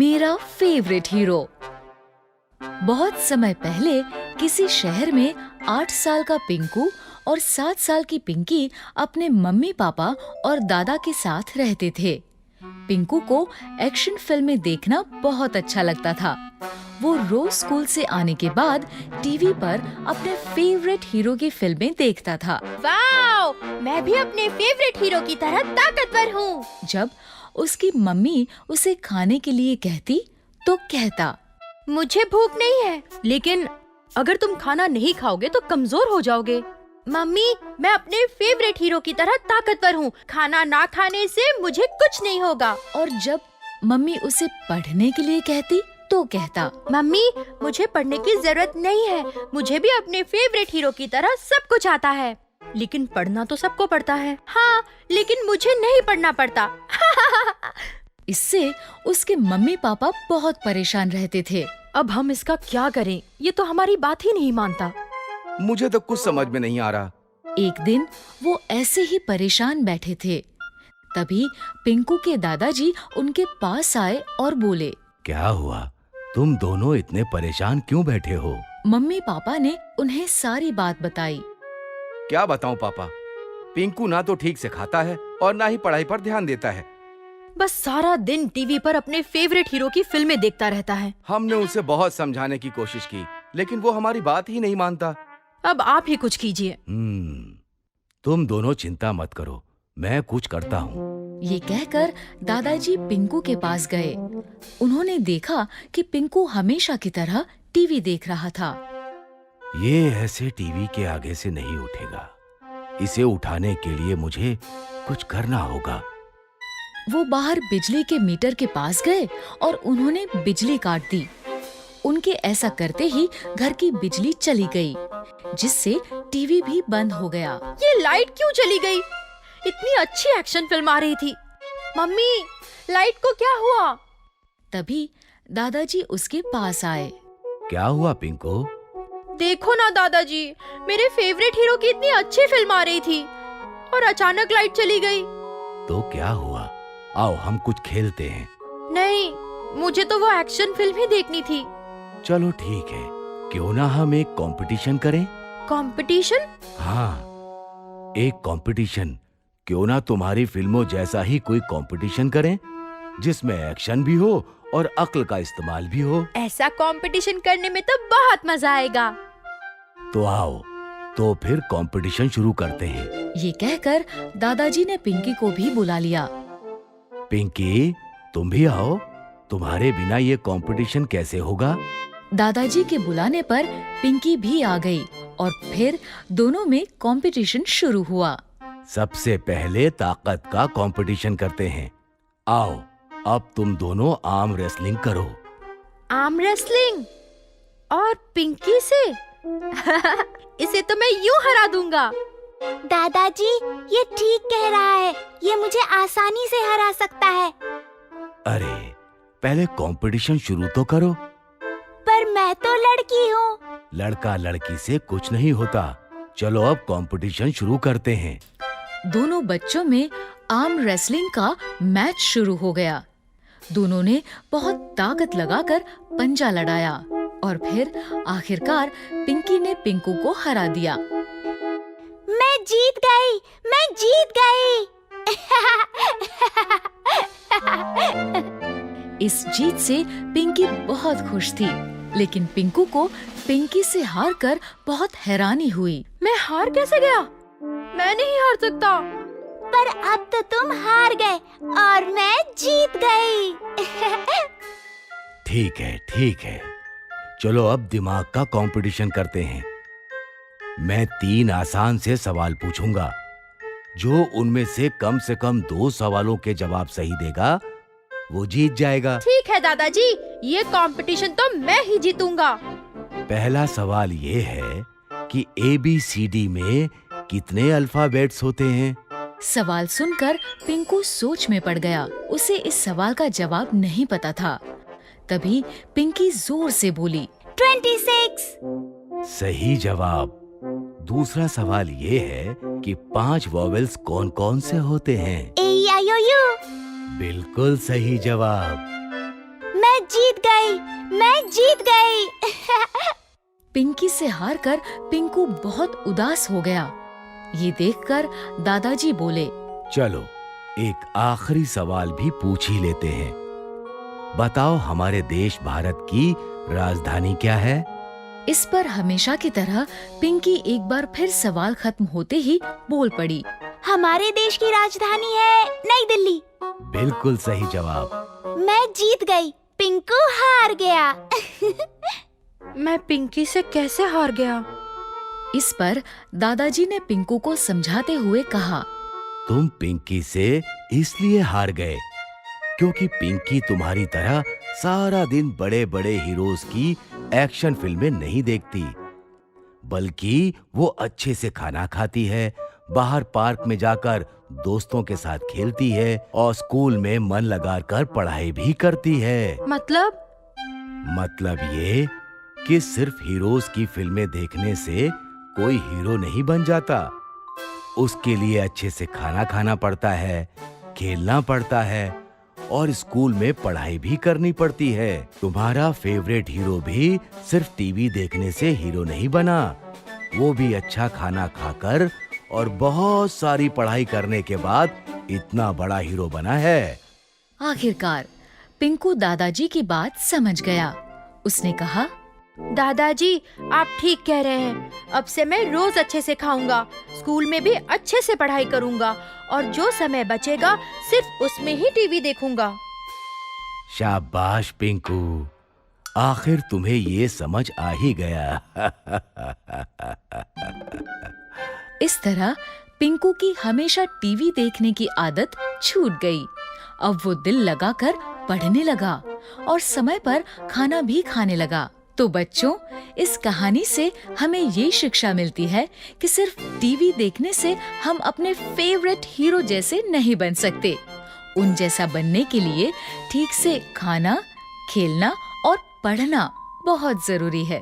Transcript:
मेरा favourite hero. बहुत समय पहले किसी शहर में 8 साल का पिंकू और 7 साल की पिंकी अपने मम्मी पापा और दादा के साथ रहते थे। पिंकू को एक्शन फिल्में देखना बहुत अच्छा लगता था। वो रोज स्कूल से आने के बाद टीवी पर अपने फेवरेट हीरो की फिल्में देखता था। वाओ! मैं भी अपने फेवरेट हीरो की तरह ताकतवर हूँ। जब उसकी मम्मी उसे खाने के लिए कहती तो कहता, मुझे भूख नहीं है। लेकिन अगर तुम खाना नहीं खाओगे तो कमजोर हो जाओगे। मम्मी, मैं अपने फेवरेट हीरो की तरह ताकतवर हूँ। खाना ना खाने से मुझे कुछ नहीं होगा। और जब मम्मी उसे पढ़ने के लिए कहती तो कहता, मम्मी, मुझे पढ़ने की जरूरत नहीं है। मुझे भी अपने फेवरेट हीरो की तरह सब कुछ आता है। लेकिन पढ़ना तो सबको पड़ता है। हाँ, लेकिन मुझे नहीं पढ़ना पड़ता। इससे उसके मम्मी पापा बहुत परेशान रहते थे। अब हम इसका क्या करें? ये तो हमारी बात ही नहीं मानता। मुझे तो कुछ समझ में नहीं आ रहा। एक दिन वो ऐसे ही परेशान बैठे थे। तभी पिंकू के दादाजी उनके पास आए और बोले, क्या हुआ? तुम दोनों इतने परेशान क्यों बैठे हो? मम्मी पापा ने उन्हें सारी बात बताई। क्या बताऊं पापा, पिंकू ना तो ठीक से खाता है और ना ही पढ़ाई पर ध्यान देता है। बस सारा दिन टीवी पर अपने फेवरेट हीरो की फिल्में देखता रहता है। हमने उसे बहुत समझाने की कोशिश की, लेकिन वो हमारी बात ही नहीं मानता। अब आप ही कुछ कीजिए। तुम दोनों चिंता मत करो, मैं कुछ करता हूँ। ये कहकर दादाजी पिंकू के पास गए। उन्होंने देखा कि पिंकू हमेशा की तरह टीवी देख रहा था। ये ऐसे टीवी के आगे से नहीं उठेगा। इसे उठाने के लिए मुझे कुछ करना होगा। वो बाहर बिजली के मीटर के पास गए और उन्होंने बिजली काट दी। उनके ऐसा करते ही घर की बिजली चली गई, जिससे टीवी भी बंद हो गया। ये लाइट क्यों चली गई? इतनी अच्छी एक्शन फिल्म आ रही थी। मम्मी, लाइट को क्या हुआ? तभी दादाजी उसके पास आए। क्या हुआ पिंकू? देखो ना दादाजी, मेरे फेवरेट हीरो की इतनी अच्छी फिल्म आ रही थी और अचानक लाइट चली गई। तो क्या हुआ? आओ हम कुछ खेलते हैं। नहीं, मुझे तो वो एक्शन फिल्म ही देखनी थी। चलो ठीक है, क्यों ना हम एक कंपटीशन करें? कंपटीशन? हाँ, एक कंपटीशन। क्यों ना तुम्हारी फिल्मों जैसा ही कोई कंपटीशन करें, जिसमें एक्शन भी हो और अक्ल का इस्तेमाल भी हो। ऐसा कंपटीशन करने में तो बहुत मजा आएगा। तो आओ, तो फिर कंपटीशन शुरू करते हैं। ये कहकर दादाजी ने पिंकी को भी बुला लिया। पिंकी, तुम भी आओ। तुम्हारे बिना ये कंपटीशन कैसे होगा? दादाजी के बुलाने पर पिंकी भी आ गई और फिर दोनों में कंपटीशन शुरू हुआ। सबसे पहले ताकत का कंपटीशन करते हैं। आओ, अब तुम दोनों आर्म रेसलिंग करो। Arm wrestling? और पिंकी से? इसे तो मैं यूं हरा दूंगा। दादाजी, ये ठीक कह रहा है। ये मुझे आसानी से हरा सकता है। अरे, पहले कंपटीशन शुरू तो करो। पर मैं तो लड़की हूँ। लड़का लड़की से कुछ नहीं होता। चलो अब कंपटीशन शुरू करते हैं। दोनों बच्चों में आर्म रेसलिंग का मैच शुरू हो गया। दोनों ने बहुत ताकत लगाकर पंजा लड़ाया और फिर आखिरकार पिंकी ने पिंकू को हरा दिया। मैं जीत गई, मैं जीत गई। इस जीत से पिंकी बहुत खुश थी, लेकिन पिंकू को पिंकी से हारकर बहुत हैरानी हुई। मैं हार कैसे गया? मैं नहीं हार सकता। पर अब तो तुम हार गए और मैं जीत गई। ठीक है, ठीक है। चलो अब दिमाग का कंपटीशन करते हैं। मैं 3 आसान से सवाल पूछूंगा। जो उनमें से कम 2 सवालों के जवाब सही देगा, वो जीत जाएगा। ठीक है दादाजी, ये कंपटीशन तो मैं ही जीतूंगा। पहला सवाल ये है कि ABCD में कितने अल्फाबेट्स होते हैं? सवाल सुनकर पिंकू सोच में पड़ गया। उसे इस सवाल का जवाब नहीं पता था। तभी पिंकी जोर से बोली, 26। सही जवाब। दूसरा सवाल ये है कि 5 वॉवेल्स कौन कौन से होते हैं? A, E, I, O, U। बिल्कुल सही जवाब। मैं जीत गई, मैं जीत गई। पिंकी से हारकर पिंकू बहुत उदास हो गया। ये देखकर दादाजी बोले, चलो एक आखिरी सवाल भी पूछ ही लेते हैं। बताओ हमारे देश भारत की राजधानी क्या है? इस पर हमेशा की तरह पिंकी एक बार फिर सवाल खत्म होते ही बोल पड़ी। हमारे देश की राजधानी है नई दिल्ली। बिल्कुल सही जवाब। मैं जीत गई, पिंकू हार गया। मैं पिंकी से कैसे हार गया? इस पर दादाजी ने पिंकू को समझाते हुए कहा, तुम पिंकी से इसलिए हार गए क्योंकि पिंकी तुम्हारी तरह सारा दिन बड़े बड़े हीरोज की एक्शन फिल्में नहीं देखती, बल्कि वो अच्छे से खाना खाती है, बाहर पार्क में जाकर दोस्तों के साथ खेलती है और स्कूल में मन लगाकर पढ़ाई भी करती है। मतलब ये कि सिर्फ हीरोज की फिल्में देखने से कोई हीरो नहीं बन जाता। उसके लिए अच्छे से खाना खाना पड़ता है, खेलना पड़ता है और स्कूल में पढ़ाई भी करनी पड़ती है। तुम्हारा फेवरेट हीरो भी सिर्फ टीवी देखने से हीरो नहीं बना, वो भी अच्छा खाना खाकर और बहुत सारी पढ़ाई करने के बाद इतना बड़ा हीरो बना है। आखिरकार पिंकू दादाजी की बात समझ गया। उसने कहा, दादाजी आप ठीक कह रहे हैं। अब से मैं रोज अच्छे से खाऊंगा, स्कूल में भी अच्छे से पढ़ाई करूंगा और जो समय बचेगा सिर्फ उसमें ही टीवी देखूंगा। शाबाश पिंकू, आखिर तुम्हें ये समझ आ ही गया। इस तरह पिंकू की हमेशा टीवी देखने की आदत छूट गई। अब वो दिल लगाकर पढ़ने लगा और समय पर खाना भी खाने लगा। तो बच्चों, इस कहानी से हमें ये शिक्षा मिलती है कि सिर्फ टीवी देखने से हम अपने फेवरेट हीरो जैसे नहीं बन सकते। उन जैसा बनने के लिए ठीक से खाना, खेलना और पढ़ना बहुत जरूरी है।